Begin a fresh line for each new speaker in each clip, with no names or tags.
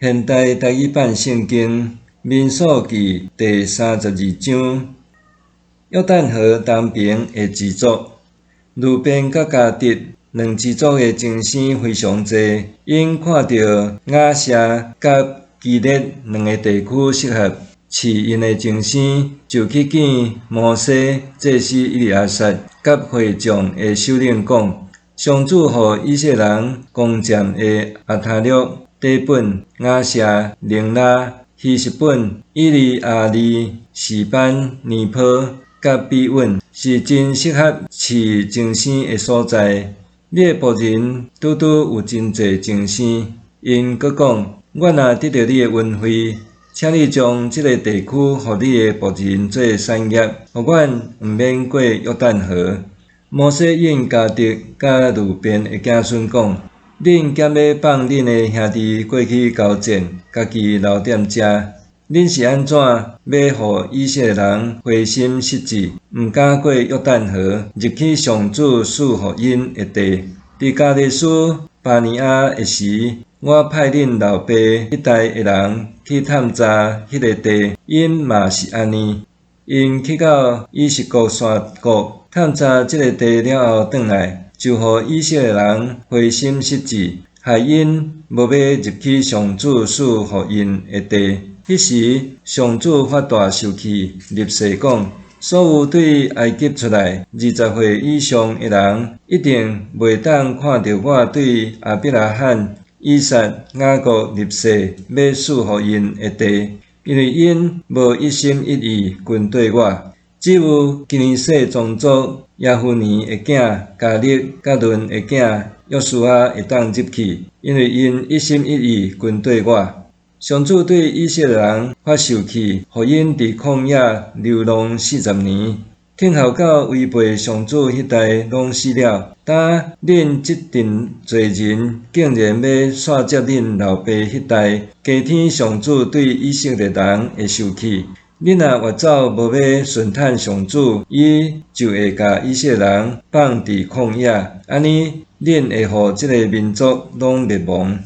现代台语版圣经民数记第32章，约旦河东边的支族，路边甲迦得两支族的精生非常济，因看到亚舍甲基列两个地区适合饲因的精生，就去见摩西、祭司以利亚撒甲会众的首领讲：上主予以色列人攻占的阿他略、底本、亚舍、宁拉、希实本、以利亚利、示班、尼坡甲比稳，是真适合饲精生的所在。你的仆人拄拄有真济精生，因阁讲：我若得到你的恩惠，请你将这个地区予你的仆人做产业，予阮毋免过约旦河。摩西应迦得甲路边的子孙讲：恁兼要放恁的兄弟过去交战，家己留踮遮。恁是安怎要予以色列人灰心失志，毋敢过约旦河，入去上主赐予因的地？伫加利斯巴尼亚的时，我派恁老爸迄代的人去探查迄个地，因嘛是安尼。因去到以实国山谷探查即个地了后转来，就予以色列人灰心失志，害因无要入去上主赐予因的地。迄时，上主发大受气，立誓讲：所有对埃及出来20岁以上的人，一定袂当看到我对亚伯拉罕、以撒、雅各立誓要赐予因的地，因为因无一心一意跟对我。只有基尼色宗族亚夫尼的囝迦勒甲伦的囝约书亚会当入去，因为因一心一意跟对我。上主对以色列人发受气，予因伫旷野流浪40年，听候到违背上主迄代拢死了。当恁即阵侪人竟然要煞接恁老爸迄代，加添上主对以色列人的受气。恁若越走无要顺趁上主，伊就会甲以色列人放伫旷野，安尼恁会互即个民族拢灭亡。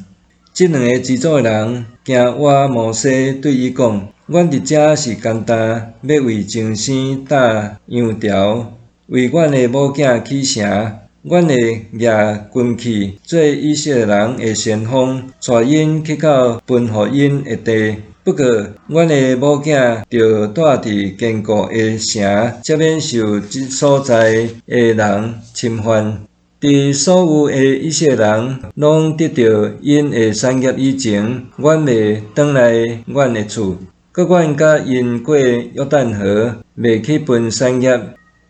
即两个支族的人惊我摩西对伊讲：阮伫遮是简单，要为精生搭羊条，为阮的某囝起城。阮会举军器，做以色列人的先锋，带因去到分予因的地。不过，阮的某囝着住伫坚固的城，才免受即所在的人侵犯。伫所有的以色列人拢得到因的产业以前，阮袂转来阮的厝，佮阮甲因过约旦河，袂去分产业，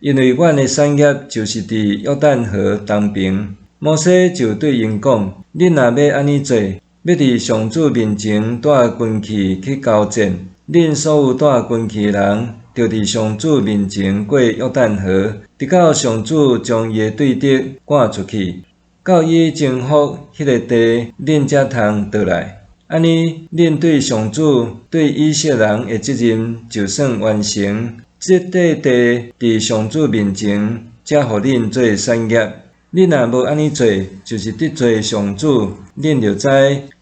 因为阮的产业就是伫约旦河东边。摩西就对因讲：恁若要安尼做，要伫上主面前带军器去交战，恁所有带军器的人，着伫上主面前过约旦河，直到上主将伊的对敌赶出去，到伊征服迄个地，恁才通倒来。安尼，恁对上主、对以色列人的责任就算完成。这块地伫上主面前，才互恁做产业。恁若无安尼做，就是得罪上主。恁着知，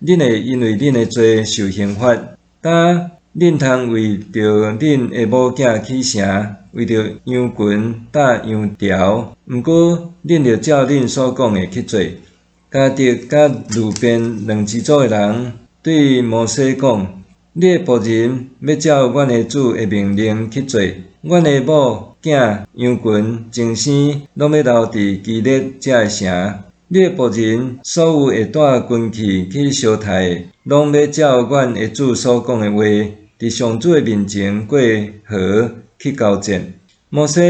恁会因为恁的罪受刑罚。当恁通为着恁的某囝起城，为着羊群搭羊条，毋过恁着照恁所讲的去做。迦得甲路边两支族的人对摩西讲：你的仆人要照阮的主的命令去做，阮的某囝、羊群、精生拢要留伫基列这个城。你的仆人所有会带军器去烧杀的，拢要照阮的主所讲的话，伫上主的面前过河去交战。摩西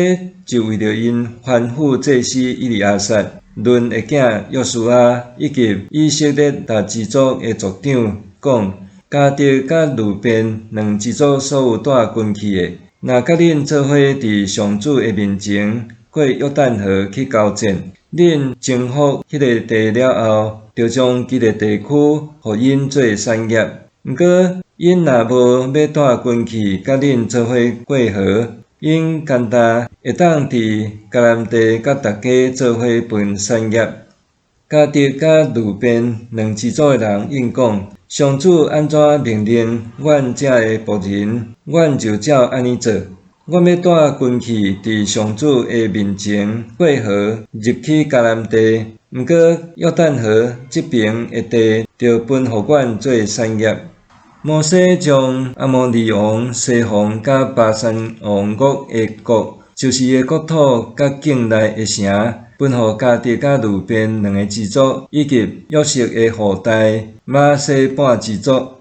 就为着因吩咐祭司以利亚撒、伦的囝约书亚以及以色列大支族的族长讲：迦得甲路边两支族所有带军器的，若甲恁做伙伫上主的面前过约旦河去交战，恁征服迄个地了后，就将其个地区予因做产业。毋过，因若无要带军器甲恁做伙过河，因简单会当伫迦南地甲大家做伙分产业。迦得甲路边两支组的人应讲：上主安怎命令阮遮的仆人，阮就照安尼做。阮要带军去伫上主的面前过河，入去迦南地。毋过约旦河即边的地，就分互阮做产业。摩西将阿摩利王西宏甲巴珊王国的国，就是伊的国土甲境内的城，分互迦得甲路边两个支族，以及约瑟的后代玛拿西半支族。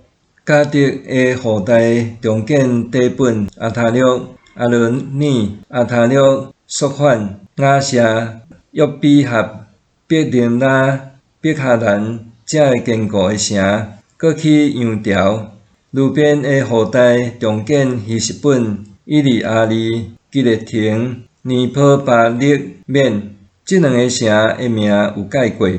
迦得的后代中间底本阿他略、阿伦尼、阿他略、索反、亚舍、约比合、伯林拉、伯哈兰遮个坚固的城，搁去杨条。路边的后代中间希实本、以利阿利、基列亭、尼波巴勒免，即两个城的名有改过。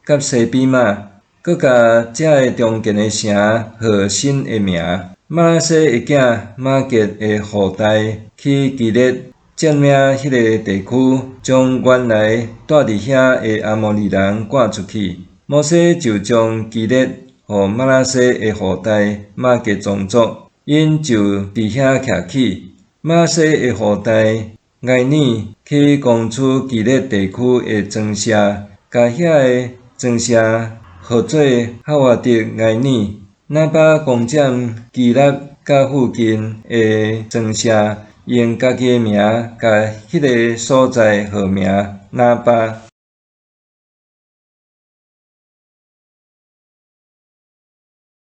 甲西比玛，搁甲遮个中间的城号新的名。玛拿西的囝马结的后代去基列，占领迄个地区，将原来住伫遐的阿摩利人赶出去。摩西就将基列互玛拿西的后代马结宗族，因就伫遐徛起。玛拿西的后代埃尼去攻取基列地区的庄舍，甲遐个庄舍号做哈瓦德埃尼。拿巴攻占基列甲附近的庄舍，用家己的名甲迄个所在号名拿巴。